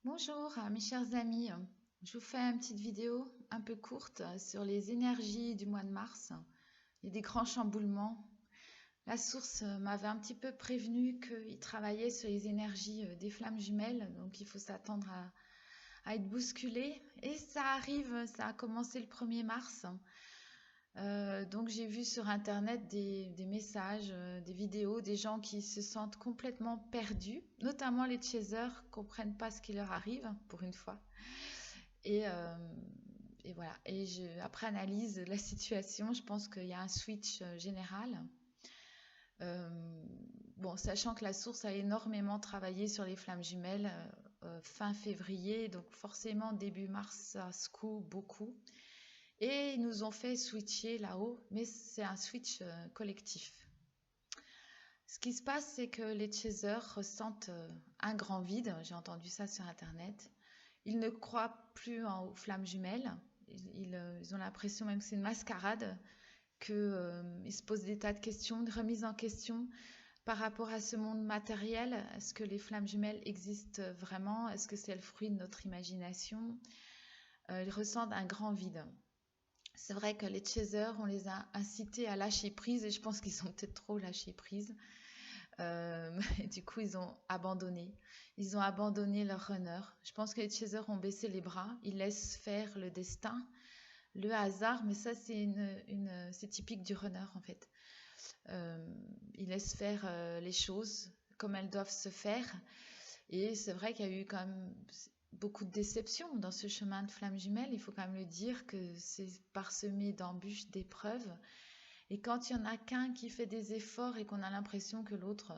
Bonjour mes chers amis, je vous fais une petite vidéo un peu courte sur les énergies du mois de mars. Il y a des grands chamboulements. La source m'avait un petit peu prévenu qu'il travaillait sur les énergies des flammes jumelles, donc il faut s'attendre à être bousculé. Et ça arrive, ça a commencé le 1er mars. Donc j'ai vu sur internet des messages, des vidéos, des gens qui se sentent complètement perdus, notamment les chasers, comprennent pas ce qui leur arrive pour une fois. Et, euh, et voilà. Après analyse de la situation, je pense qu'il y a un switch général. Euh, bon, sachant que la source a énormément travaillé sur les flammes jumelles fin février, donc forcément début mars ça secoue beaucoup. Et ils nous ont fait switcher là-haut, mais c'est un switch collectif. Ce qui se passe, c'est que les chasers ressentent un grand vide. J'ai entendu ça sur Internet. Ils ne croient plus aux flammes jumelles. Ils ont l'impression même que c'est une mascarade, qu'ils se posent des tas de questions, de remises en question par rapport à ce monde matériel. Est-ce que les flammes jumelles existent vraiment? Est-ce que c'est le fruit de notre imagination? Ils ressentent un grand vide. C'est vrai que les chasers, on les a incités à lâcher prise et je pense qu'ils ont peut-être trop lâché prise. Et du coup, ils ont abandonné. Ils ont abandonné leur runner. Je pense que les chasers ont baissé les bras. Ils laissent faire le destin, le hasard, mais ça, c'est typique du runner en fait. Euh, ils laissent faire les choses comme elles doivent se faire. Et c'est vrai qu'il y a eu quand même beaucoup de déceptions dans ce chemin de flammes jumelles. Il faut quand même le dire que c'est parsemé d'embûches, d'épreuves. Et quand il y en a qu'un qui fait des efforts et qu'on a l'impression que l'autre,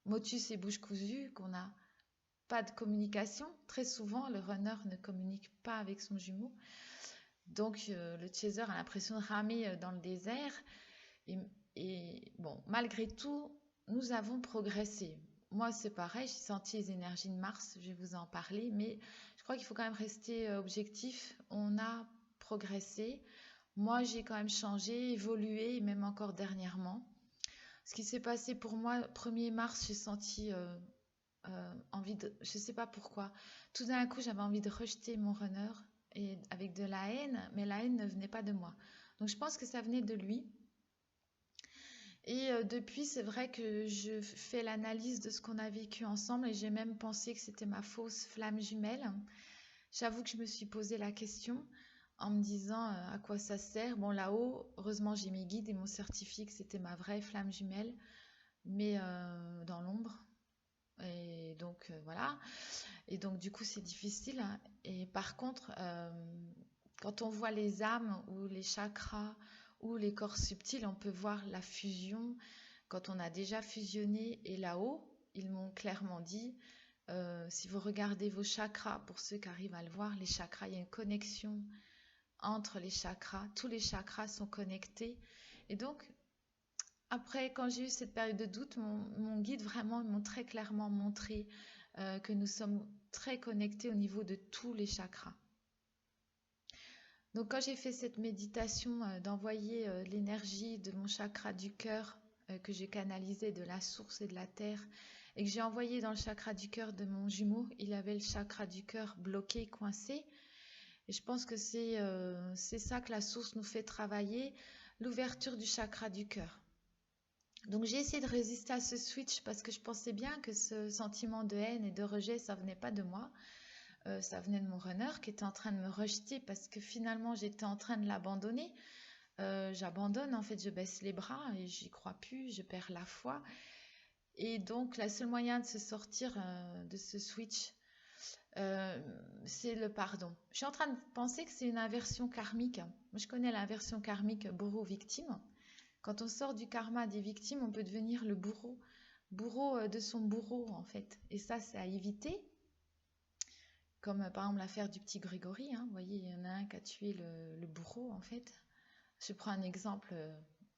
motus et bouche cousue, qu'on n'a pas de communication, très souvent le runner ne communique pas avec son jumeau. Donc le chaser a l'impression de ramer dans le désert. Et, et bon, malgré tout, nous avons progressé. Moi, c'est pareil, j'ai senti les énergies de Mars, je vais vous en parler, mais je crois qu'il faut quand même rester objectif. On a progressé. Moi, j'ai quand même changé, évolué, et même encore dernièrement. Ce qui s'est passé pour moi, 1er mars, j'ai senti envie de... Je ne sais pas pourquoi. Tout d'un coup, j'avais envie de rejeter mon runner et avec de la haine, mais la haine ne venait pas de moi. Donc je pense que ça venait de lui. Et depuis, c'est vrai que je fais l'analyse de ce qu'on a vécu ensemble et j'ai même pensé que c'était ma fausse flamme jumelle. J'avoue que je me suis posé la question en me disant à quoi ça sert. Bon, là-haut, heureusement, j'ai mes guides et mon certifié que c'était ma vraie flamme jumelle, mais dans l'ombre. Et donc, voilà. Et donc, du coup, c'est difficile, hein. Et par contre, quand on voit les âmes ou les chakras ou les corps subtils, on peut voir la fusion. Quand on a déjà fusionné et là-haut, ils m'ont clairement dit, si vous regardez vos chakras, pour ceux qui arrivent à le voir, les chakras, il y a une connexion entre les chakras. Tous les chakras sont connectés. Et donc, après, quand j'ai eu cette période de doute, mon guide vraiment m'ont très clairement montré que nous sommes très connectés au niveau de tous les chakras. Donc quand j'ai fait cette méditation d'envoyer l'énergie de mon chakra du cœur que j'ai canalisé de la source et de la terre et que j'ai envoyé dans le chakra du cœur de mon jumeau, il avait le chakra du cœur bloqué, coincé. Et je pense que c'est ça que la source nous fait travailler, l'ouverture du chakra du cœur. Donc j'ai essayé de résister à ce switch parce que je pensais bien que ce sentiment de haine et de rejet, ça venait pas de moi. Ça venait de mon runner qui était en train de me rejeter parce que finalement j'étais en train de l'abandonner. J'abandonne, en fait, je baisse les bras et j'y crois plus, je perds la foi. Et donc, le seul moyen de se sortir de ce switch, euh, c'est le pardon. Je suis en train de penser que c'est une inversion karmique. Moi, je connais l'inversion karmique bourreau-victime. Quand on sort du karma des victimes, on peut devenir le bourreau, bourreau de son bourreau, en fait. Et ça, c'est à éviter. Comme par exemple l'affaire du petit Grégory, hein. Vous voyez, il y en a un qui a tué le bourreau, en fait. Je prends un exemple,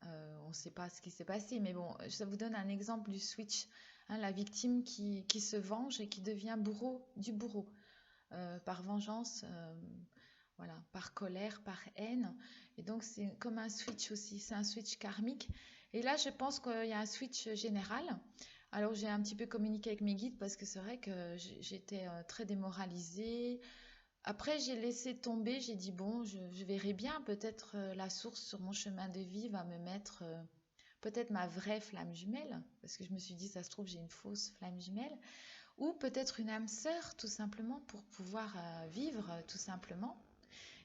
on ne sait pas ce qui s'est passé, mais bon, ça vous donne un exemple du switch, hein, la victime qui se venge et qui devient bourreau du bourreau, par vengeance, voilà, par colère, par haine. Et donc c'est comme un switch aussi, c'est un switch karmique. Et là, je pense qu'il y a un switch général. Alors j'ai un petit peu communiqué avec mes guides parce que c'est vrai que j'étais très démoralisée. Après j'ai laissé tomber, j'ai dit bon, je verrai bien, peut-être la source sur mon chemin de vie va me mettre peut-être ma vraie flamme jumelle, parce que je me suis dit ça se trouve j'ai une fausse flamme jumelle, ou peut-être une âme sœur tout simplement pour pouvoir vivre tout simplement.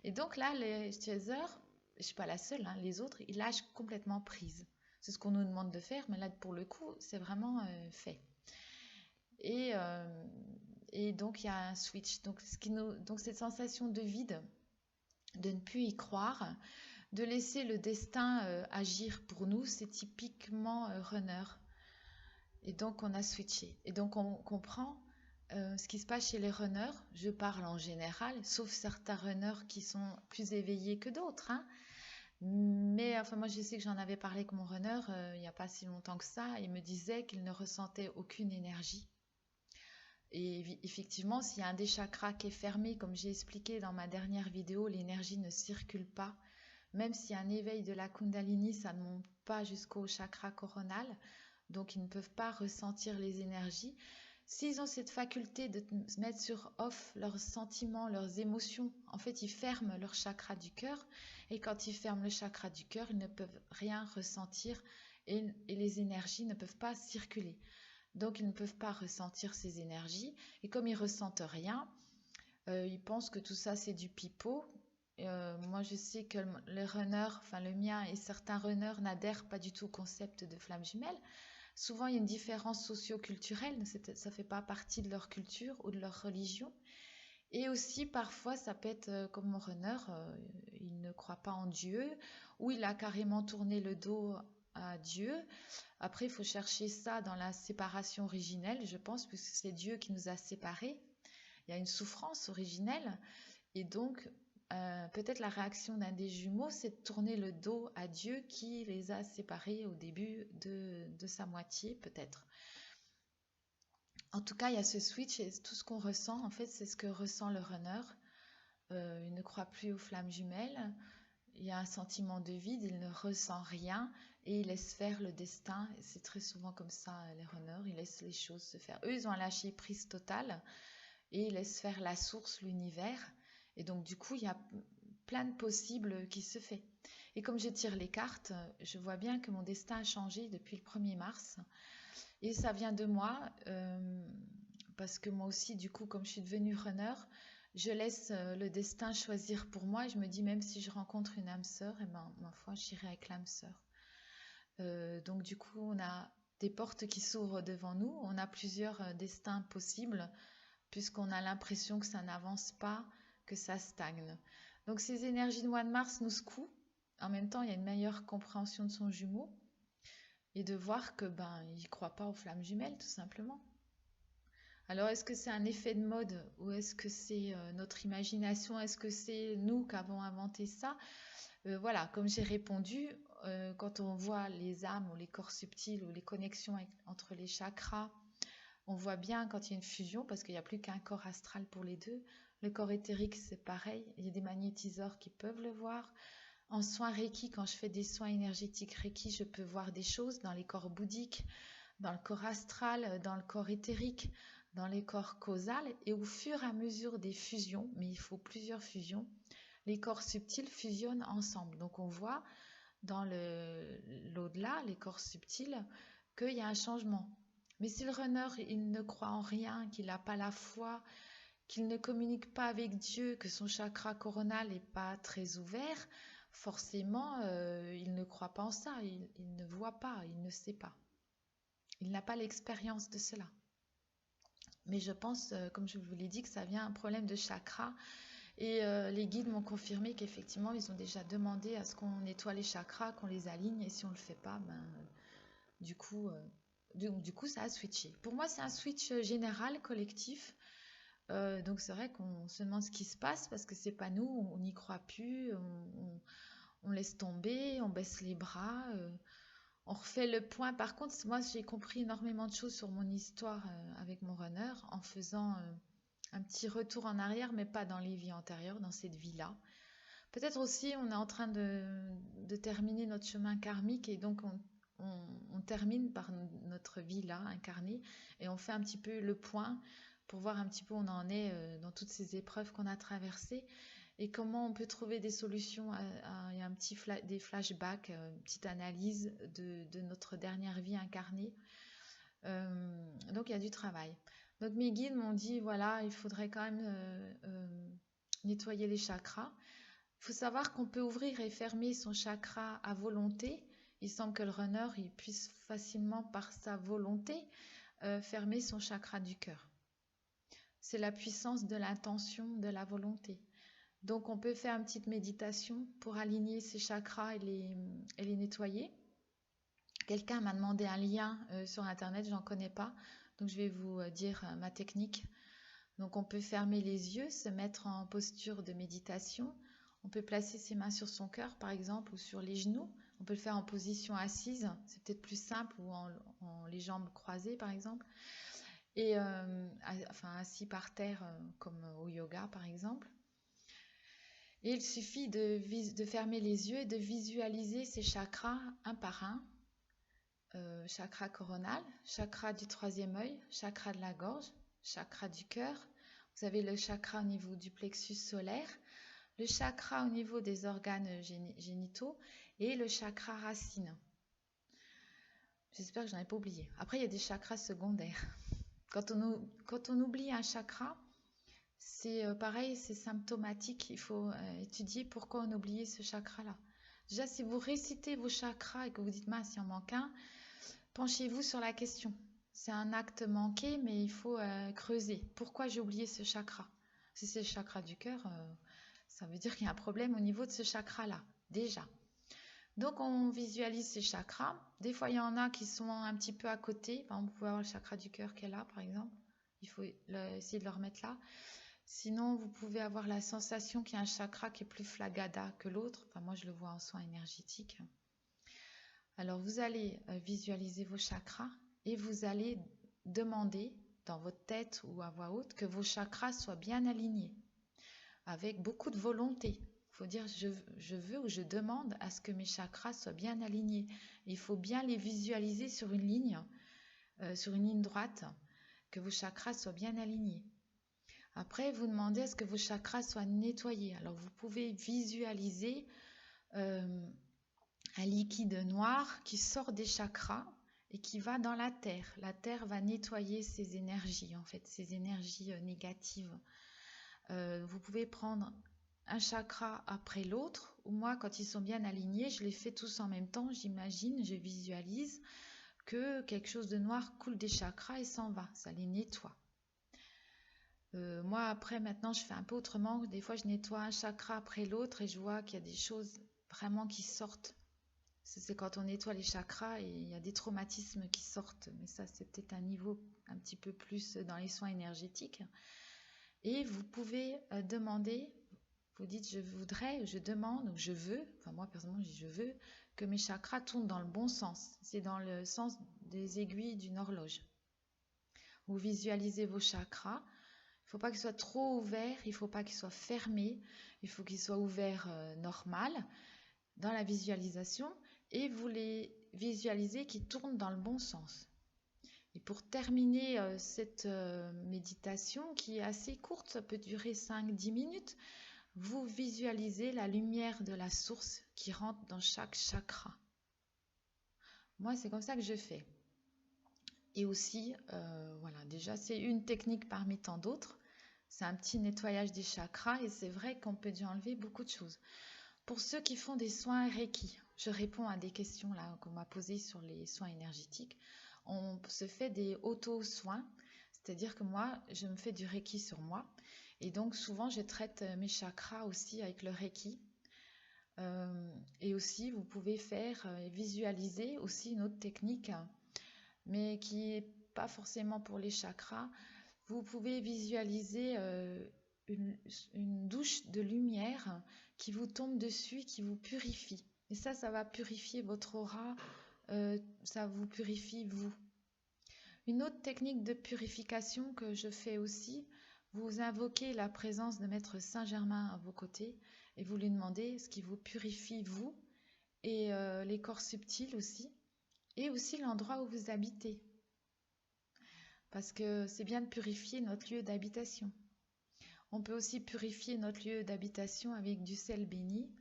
Et donc là les chasers, je suis pas la seule, hein, les autres ils lâchent complètement prise. C'est ce qu'on nous demande de faire, mais là pour le coup c'est vraiment fait. Et, euh, et donc il y a un switch. Donc, donc cette sensation de vide, de ne plus y croire, de laisser le destin agir pour nous, c'est typiquement runner. Et donc on a switché. Et donc on comprend ce qui se passe chez les runners. Je parle en général, sauf certains runners qui sont plus éveillés que d'autres, hein. Mais enfin moi je sais que j'en avais parlé avec mon runner il n'y a pas si longtemps que ça. Il me disait qu'il ne ressentait aucune énergie. Et effectivement, s'il y a un des chakras qui est fermé, comme j'ai expliqué dans ma dernière vidéo, l'énergie ne circule pas. Même s'il y a un éveil de la Kundalini, ça ne monte pas jusqu'au chakra coronal. Donc, ils ne peuvent pas ressentir les énergies. S'ils ont cette faculté de se mettre sur off leurs sentiments, leurs émotions, en fait, ils ferment leur chakra du cœur. Et quand ils ferment le chakra du cœur, ils ne peuvent rien ressentir et les énergies ne peuvent pas circuler. Donc, ils ne peuvent pas ressentir ces énergies. Et comme ils ressentent rien, ils pensent que tout ça, c'est du pipeau. Moi, je sais que les runners, enfin le mien et certains runners n'adhèrent pas du tout au concept de flamme jumelle. Souvent, il y a une différence socio-culturelle. Ça ne fait pas partie de leur culture ou de leur religion. Et aussi, parfois, ça peut être comme mon runner, il ne croit pas en Dieu, ou il a carrément tourné le dos à Dieu. Après, il faut chercher ça dans la séparation originelle, je pense, puisque c'est Dieu qui nous a séparés. Il y a une souffrance originelle. Et donc, peut-être la réaction d'un des jumeaux, c'est de tourner le dos à Dieu qui les a séparés au début de sa moitié, peut-être. En tout cas, il y a ce switch et tout ce qu'on ressent, en fait, c'est ce que ressent le runner. Il ne croit plus aux flammes jumelles. Il y a un sentiment de vide, il ne ressent rien et il laisse faire le destin. C'est très souvent comme ça, les runners, ils laissent les choses se faire. Eux, ils ont un lâcher prise total et ils laissent faire la source, l'univers. Et donc, du coup, il y a plein de possibles qui se fait. Et comme je tire les cartes, je vois bien que mon destin a changé depuis le 1er mars. Et ça vient de moi, parce que moi aussi, du coup, comme je suis devenue runner, je laisse le destin choisir pour moi. Et je me dis, même si je rencontre une âme sœur, eh ben, ma foi, j'irai avec l'âme sœur. Donc, du coup, on a des portes qui s'ouvrent devant nous. On a plusieurs destins possibles, puisqu'on a l'impression que ça n'avance pas, que ça stagne. Donc, ces énergies de mois de mars nous secouent. En même temps, il y a une meilleure compréhension de son jumeau et de voir que ben il croit pas aux flammes jumelles tout simplement. Alors est-ce que c'est un effet de mode ou est-ce que c'est notre imagination? Est-ce que c'est nous qui avons inventé ça? Voilà, comme j'ai répondu, quand on voit les âmes ou les corps subtils ou les connexions entre les chakras, on voit bien quand il y a une fusion parce qu'il n'y a plus qu'un corps astral pour les deux. Le corps éthérique, c'est pareil. Il y a des magnétiseurs qui peuvent le voir. En soins Reiki, quand je fais des soins énergétiques Reiki, je peux voir des choses dans les corps bouddhiques, dans le corps astral, dans le corps éthérique, dans les corps causals. Et au fur et à mesure des fusions, mais il faut plusieurs fusions, les corps subtils fusionnent ensemble. Donc on voit dans l'au-delà, les corps subtils, qu'il y a un changement. Mais si le runner, il ne croit en rien, qu'il n'a pas la foi, qu'il ne communique pas avec Dieu, que son chakra coronal n'est pas très ouvert, forcément, il ne croit pas en ça, il ne voit pas, il ne sait pas. Il n'a pas l'expérience de cela. Mais je pense, comme je vous l'ai dit, que ça vient un problème de chakra. Et les guides m'ont confirmé qu'effectivement, ils ont déjà demandé à ce qu'on nettoie les chakras, qu'on les aligne. Et si on ne le fait pas, ben, du coup, ça a switché. Pour moi, c'est un switch général, collectif. Donc c'est vrai qu'on se demande ce qui se passe parce que c'est pas nous, on n'y croit plus, on laisse tomber, on baisse les bras, on refait le point. Par contre, moi j'ai compris énormément de choses sur mon histoire avec mon runner en faisant un petit retour en arrière, mais pas dans les vies antérieures, dans cette vie-là. Peut-être aussi on est en train de terminer notre chemin karmique et donc on termine par notre vie là, incarnée, et on fait un petit peu le point pour voir un petit peu où on en est dans toutes ces épreuves qu'on a traversées et comment on peut trouver des solutions et des flashbacks, une petite analyse de notre dernière vie incarnée. Donc il y a du travail. Donc mes guides m'ont dit, voilà, il faudrait quand même nettoyer les chakras. Il faut savoir qu'on peut ouvrir et fermer son chakra à volonté. Il semble que le runner il puisse facilement, par sa volonté, fermer son chakra du cœur. C'est la puissance de l'intention, de la volonté. Donc on peut faire une petite méditation pour aligner ces chakras et les nettoyer. Quelqu'un m'a demandé un lien sur internet, j'en connais pas, donc je vais vous dire ma technique. Donc on peut fermer les yeux, se mettre en posture de méditation. On peut placer ses mains sur son cœur par exemple ou sur les genoux. On peut le faire en position assise, c'est peut-être plus simple, ou en les jambes croisées par exemple. Et enfin assis par terre comme au yoga par exemple. Et il suffit de fermer les yeux et de visualiser ces chakras un par un. Chakra coronal, chakra du troisième œil, chakra de la gorge, chakra du cœur. Vous avez le chakra au niveau du plexus solaire, le chakra au niveau des organes génitaux et le chakra racine. J'espère que je n'en ai pas oublié. Après, il y a des chakras secondaires. Quand on oublie un chakra, c'est pareil, c'est symptomatique. Il faut étudier pourquoi on a oublié ce chakra-là. Déjà, si vous récitez vos chakras et que vous dites, mince, il en manque un, penchez-vous sur la question. C'est un acte manqué, mais il faut creuser. Pourquoi j'ai oublié ce chakra? Si c'est le chakra du cœur, ça veut dire qu'il y a un problème au niveau de ce chakra-là, déjà. Donc, on visualise ces chakras. Des fois, il y en a qui sont un petit peu à côté. Par exemple, vous pouvez avoir le chakra du cœur qui est là, par exemple. Il faut essayer de le remettre là. Sinon, vous pouvez avoir la sensation qu'il y a un chakra qui est plus flagada que l'autre. Enfin, moi, je le vois en soin énergétique. Alors, vous allez visualiser vos chakras et vous allez demander dans votre tête ou à voix haute que vos chakras soient bien alignés, avec beaucoup de volonté. Il faut dire je veux ou je demande à ce que mes chakras soient bien alignés. Il faut bien les visualiser sur une ligne droite, que vos chakras soient bien alignés. Après, vous demandez à ce que vos chakras soient nettoyés. Alors, vous pouvez visualiser un liquide noir qui sort des chakras et qui va dans la terre. La terre va nettoyer ces énergies, en fait, ces énergies négatives. Vous pouvez prendre un chakra après l'autre, ou moi, quand ils sont bien alignés, je les fais tous en même temps, j'imagine, je visualise que quelque chose de noir coule des chakras et s'en va, ça les nettoie. Moi, après, maintenant, je fais un peu autrement. Des fois, je nettoie un chakra après l'autre et je vois qu'il y a des choses vraiment qui sortent. C'est quand on nettoie les chakras et il y a des traumatismes qui sortent. Mais ça, c'est peut-être un niveau un petit peu plus dans les soins énergétiques. Et vous pouvez demander, vous dites je voudrais, je demande, ou je veux, enfin moi personnellement je dis je veux, que mes chakras tournent dans le bon sens. C'est dans le sens des aiguilles d'une horloge. Vous visualisez vos chakras. Il ne faut pas qu'ils soient trop ouverts, il ne faut pas qu'ils soient fermés, il faut qu'ils soient ouverts normal dans la visualisation et vous les visualisez qui tournent dans le bon sens. Et pour terminer cette méditation qui est assez courte, ça peut durer 5-10 minutes, vous visualisez la lumière de la source qui rentre dans chaque chakra. Moi, c'est comme ça que je fais. Et aussi, voilà, déjà, c'est une technique parmi tant d'autres. C'est un petit nettoyage des chakras et c'est vrai qu'on peut déjà enlever beaucoup de choses. Pour ceux qui font des soins Reiki, je réponds à des questions là qu'on m'a posées sur les soins énergétiques. On se fait des auto-soins, c'est-à-dire que moi, je me fais du Reiki sur moi. Et donc, souvent, je traite mes chakras aussi avec le Reiki. Et aussi, vous pouvez faire visualiser aussi une autre technique, mais qui n'est pas forcément pour les chakras. Vous pouvez visualiser une douche de lumière qui vous tombe dessus, qui vous purifie. Et ça va purifier votre aura, ça vous purifie vous. Une autre technique de purification que je fais aussi, vous invoquez la présence de Maître Saint-Germain à vos côtés et vous lui demandez ce qui vous purifie vous et les corps subtils aussi. et aussi l'endroit où vous habitez, parce que c'est bien de purifier notre lieu d'habitation. On peut aussi purifier notre lieu d'habitation avec du sel béni.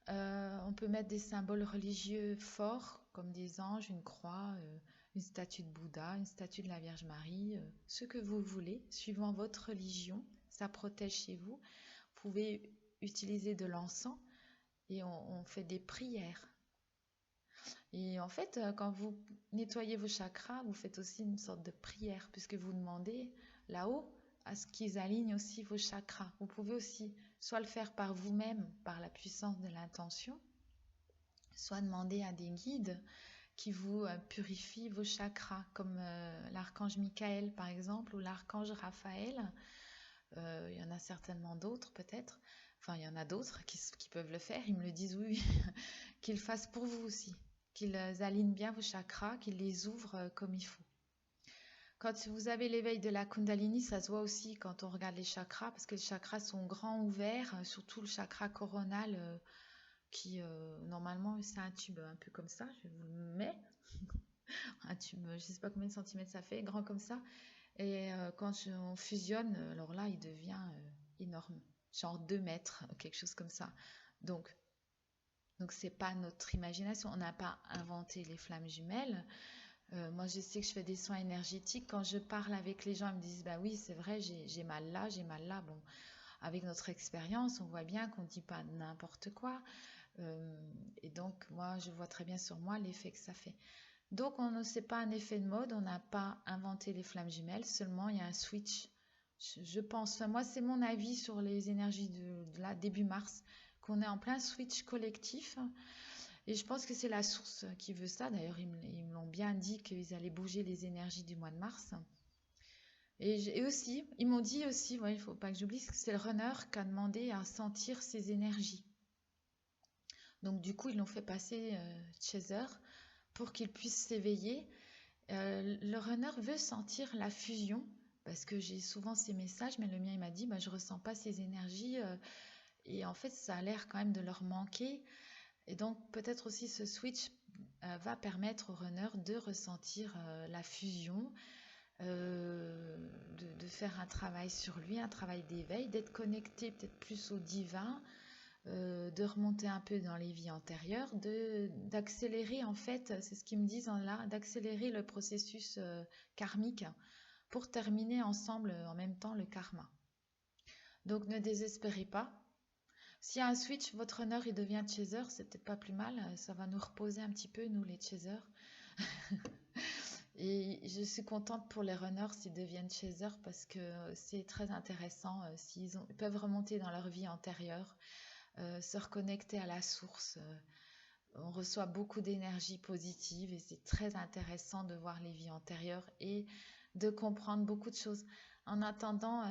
On peut mettre des symboles religieux forts, comme des anges, une croix, une statue de Bouddha, une statue de la Vierge Marie, ce que vous voulez, suivant votre religion. Ça protège chez vous. Vous pouvez utiliser de l'encens et on fait des prières. Et en fait, quand vous nettoyez vos chakras, vous faites aussi une sorte de prière, puisque vous demandez là-haut à ce qu'ils alignent aussi vos chakras. Vous pouvez aussi soit le faire par vous-même, par la puissance de l'intention, soit demander à des guides qui vous purifient vos chakras, comme l'archange Michael par exemple, ou l'archange Raphaël. Il y en a certainement d'autres peut-être. Enfin, il y en a d'autres qui peuvent le faire. Ils me le disent oui, qu'ils le fassent pour vous aussi. Qu'ils alignent bien vos chakras, qu'ils les ouvrent comme il faut. Quand vous avez l'éveil de la Kundalini, ça se voit aussi quand on regarde les chakras, parce que les chakras sont grands ouverts, surtout le chakra coronal, qui normalement c'est un tube un peu comme ça, je vous le mets, un tube, je ne sais pas combien de centimètres ça fait, grand comme ça, et quand on fusionne, alors là il devient énorme, genre 2 mètres, quelque chose comme ça. Donc c'est pas notre imagination, on n'a pas inventé les flammes jumelles. Moi, je sais que je fais des soins énergétiques. Quand je parle avec les gens, ils me disent, bah oui, c'est vrai, j'ai mal là, j'ai mal là. Bon, avec notre expérience, on voit bien qu'on ne dit pas n'importe quoi. Et donc, moi, je vois très bien sur moi l'effet que ça fait. Donc, on ne sait pas un effet de mode, on n'a pas inventé les flammes jumelles, seulement il y a un switch. Je pense, enfin, moi, c'est mon avis sur les énergies de là, début mars, qu'on est en plein switch collectif. Et je pense que c'est la source qui veut ça. D'ailleurs, ils me l'ont bien dit qu'ils allaient bouger les énergies du mois de mars. Et aussi, ils m'ont dit aussi, ouais, il ne faut pas que j'oublie, que c'est le runner qui a demandé à sentir ses énergies. Donc du coup, ils l'ont fait passer chaser pour qu'il puisse s'éveiller. Le runner veut sentir la fusion, parce que j'ai souvent ces messages, mais le mien, il m'a dit, bah, je ne ressens pas ces énergies. Et en fait, ça a l'air quand même de leur manquer. Et donc peut-être aussi ce switch va permettre au runner de ressentir la fusion, de faire un travail sur lui, un travail d'éveil, d'être connecté peut-être plus au divin, de remonter un peu dans les vies antérieures, d'accélérer en fait, c'est ce qu'ils me disent là, d'accélérer le processus karmique pour terminer ensemble en même temps le karma. Donc ne désespérez pas. S'il y a un switch, votre runner il devient chaser, c'est peut-être pas plus mal, ça va nous reposer un petit peu, nous les chasers. Et je suis contente pour les runners s'ils deviennent chasers parce que c'est très intéressant ils peuvent remonter dans leur vie antérieure, se reconnecter à la source. On reçoit beaucoup d'énergie positive et c'est très intéressant de voir les vies antérieures et de comprendre beaucoup de choses. En attendant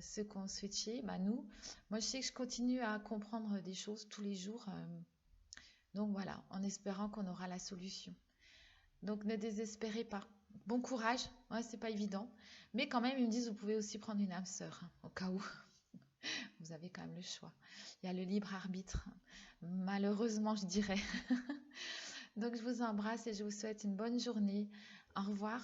ceux qui ont switché, bah nous, moi je sais que je continue à comprendre des choses tous les jours. Donc voilà, en espérant qu'on aura la solution. Donc ne désespérez pas. Bon courage, ouais, c'est pas évident. Mais quand même, ils me disent, vous pouvez aussi prendre une âme sœur, hein, au cas où. Vous avez quand même le choix. Il y a le libre arbitre. Malheureusement, je dirais. Donc je vous embrasse et je vous souhaite une bonne journée. Au revoir.